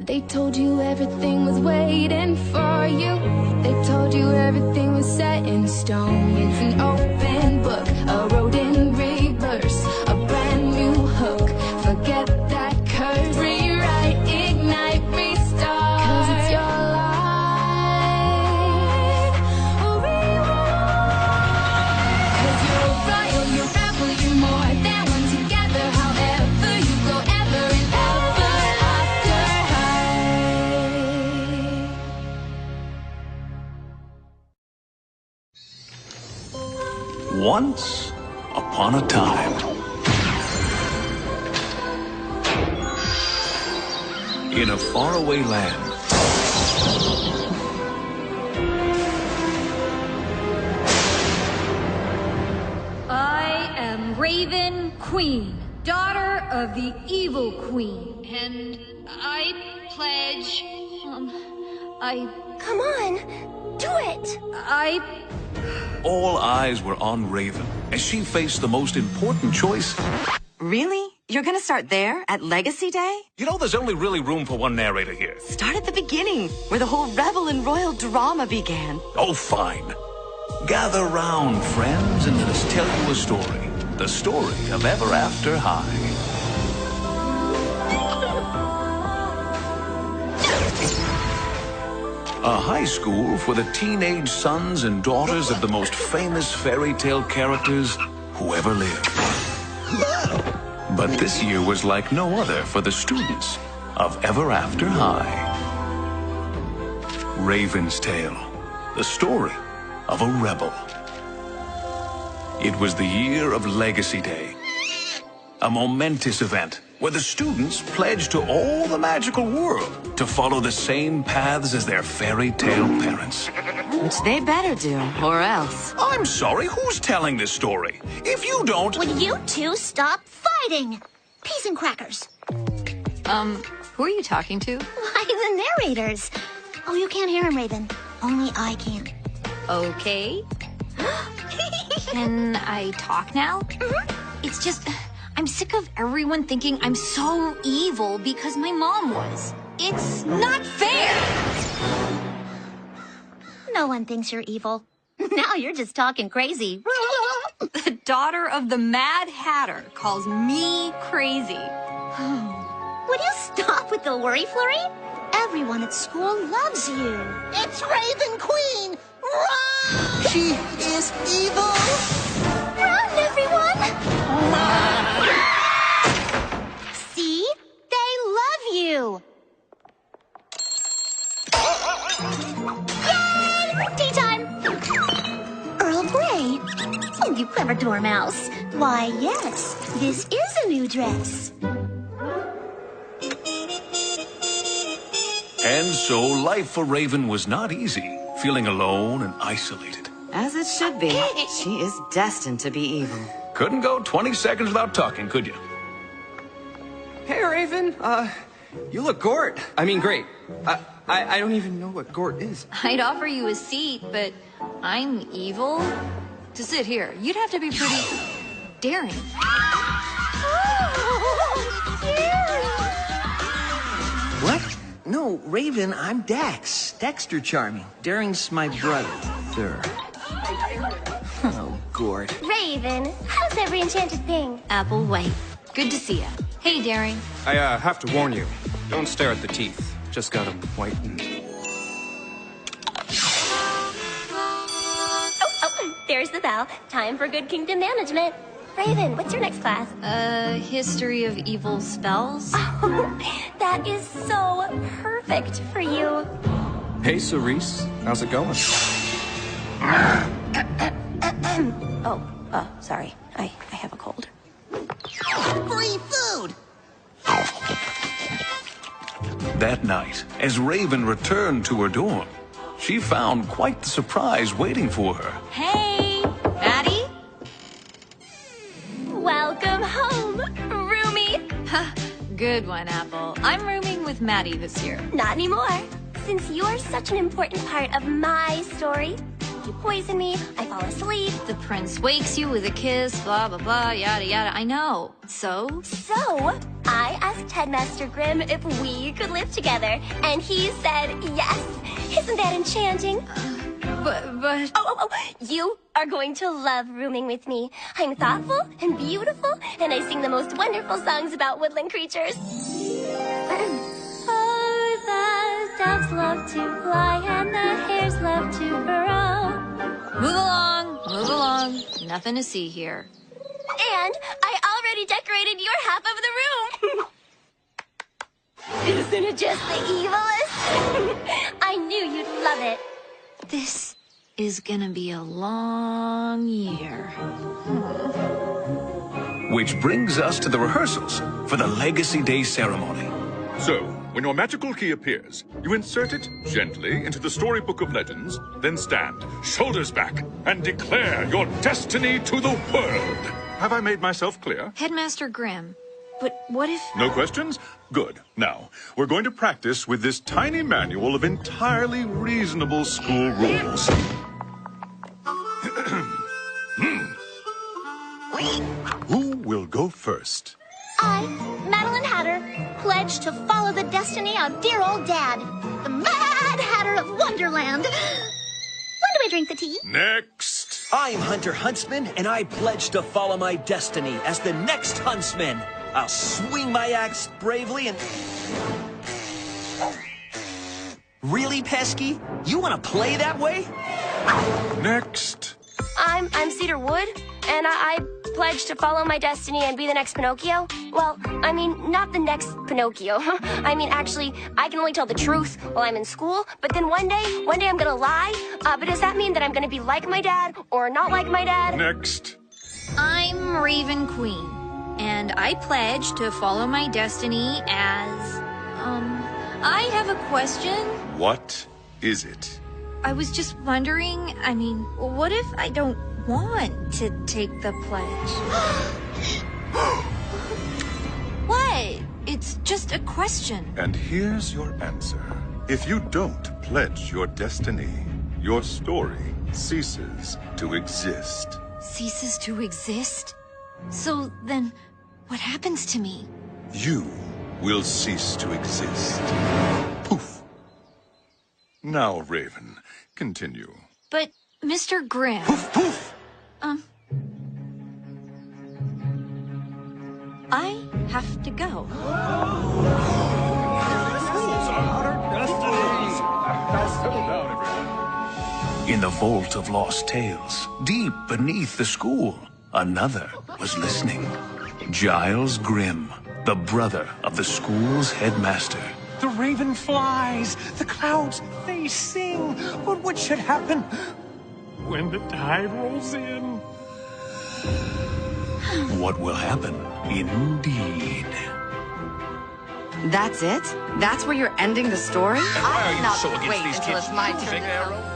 They told you everything was waiting for you. They told you everything was set in stone. It's an open book, a road in reverse, a brand new hook. Forget that curse. Rewrite, ignite, restart. 'Cause it's your life. Rewrite. 'Cause you're a royal, you're rebel, you're more than one together. However you go, ever and ever after high. Once upon a time, in a faraway land, I am Raven Queen, daughter of the Evil Queen, and I pledge, Come on, do it! all eyes were on Raven as she faced the most important choice. Really? You're gonna start there, at Legacy Day? You know, there's only really room for one narrator here. Start at the beginning, where the whole rebel and royal drama began. Oh, fine. Gather round, friends, and let us tell you a story. The story of Ever After High. A high school for the teenage sons and daughters of the most famous fairy tale characters who ever lived. But this year was like no other for the students of Ever After High. Raven's Tale, the story of a rebel. It was the year of Legacy Day, a momentous event where the students pledged to all the magical world to follow the same paths as their fairy tale parents. Which they better do, or else. I'm sorry, who's telling this story? If you don't... Would you two stop fighting? Peas and crackers. who are you talking to? Why, the narrators. Oh, you can't hear him, Raven. Only I can. Okay. Can I talk now? It's just, I'm sick of everyone thinking I'm so evil because my mom was. It's not fair! No one thinks you're evil. Now you're just talking crazy. The daughter of the Mad Hatter calls me crazy. Would you stop with the worry flurry? Everyone at school loves you. It's Raven Queen! Run! She is evil! Run, everyone! See? They love you! Yay! Tea time! Earl Grey. Oh, you clever dormouse. Why, yes, this is a new dress. And so life for Raven was not easy, feeling alone and isolated. As it should be. She is destined to be evil. Couldn't go 20 seconds without talking, could you? Hey, Raven. You look great. I don't even know what Gort is. I'd offer you a seat, but I'm evil. To sit here, you'd have to be pretty daring. What? No, Raven, I'm Dax. Dexter Charming. Daring's my brother. Oh, Gort. Raven, how's every enchanted thing? Apple White. Good to see ya. Hey, Daring. I have to warn you. Don't stare at the teeth. Just got them whitened. Oh, there's the bell. Time for good kingdom management. Raven, what's your next class? History of evil spells? Oh, that is so perfect for you. Hey, Cerise. How's it going? Sorry. I have a cold. Free food! That night, as Raven returned to her dorm, she found quite the surprise waiting for her. Hey, Maddie? Welcome home, roomie. Good one, Apple. I'm rooming with Maddie this year. Not anymore. Since you're such an important part of my story, you poison me, I fall asleep. The prince wakes you with a kiss, blah, blah, blah, yada, yada. I know. So? So, I asked Headmaster Grimm if we could live together, and he said yes. Isn't that enchanting? But... Oh, you are going to love rooming with me. I'm thoughtful and beautiful, and I sing the most wonderful songs about woodland creatures. Oh, the doves love to fly and the hares love to burrow. Move along. Nothing to see here. And I already decorated your half of the room. Isn't it just the evilest? I knew you'd love it. This is gonna be a long year. Which brings us to the rehearsals for the Legacy Day ceremony. So, when your magical key appears, you insert it gently into the storybook of legends, then stand, shoulders back, and declare your destiny to the world. Have I made myself clear? Headmaster Grimm, but what if... No questions? Good. Now, we're going to practice with this tiny manual of entirely reasonable school rules. Who will go first? I, Madeline Hatter, pledge to follow the destiny of dear old Dad, the Mad Hatter of Wonderland. When do we drink the tea? Next! I'm Hunter Huntsman, and I pledge to follow my destiny as the next huntsman. I'll swing my axe bravely and... Really, Pesky? You want to play that way? Next! I'm Cedar Wood, and I pledge to follow my destiny and be the next Pinocchio. Well, I mean, not the next Pinocchio. I mean, actually, I can only tell the truth while I'm in school, but then one day I'm gonna lie. But does that mean that I'm gonna be like my dad or not like my dad? Next! I'm Raven Queen, and I pledge to follow my destiny as... I have a question. What is it? I was just wondering, I mean, what if I don't want to take the pledge? What? It's just a question. And here's your answer. If you don't pledge your destiny, your story ceases to exist. Ceases to exist? So then, what happens to me? You will cease to exist. Poof. Now, Raven, continue. But, Mr. Grimm... Poof, poof! I have to go. In the vault of lost tales, deep beneath the school, another was listening. Giles Grimm, the brother of the school's headmaster. The raven flies, the clouds, they sing. But what should happen when the tide rolls in? What will happen, indeed. That's it? That's where you're ending the story? Why are you I'll so not against wait these until kids? it's my You turn think to they're come.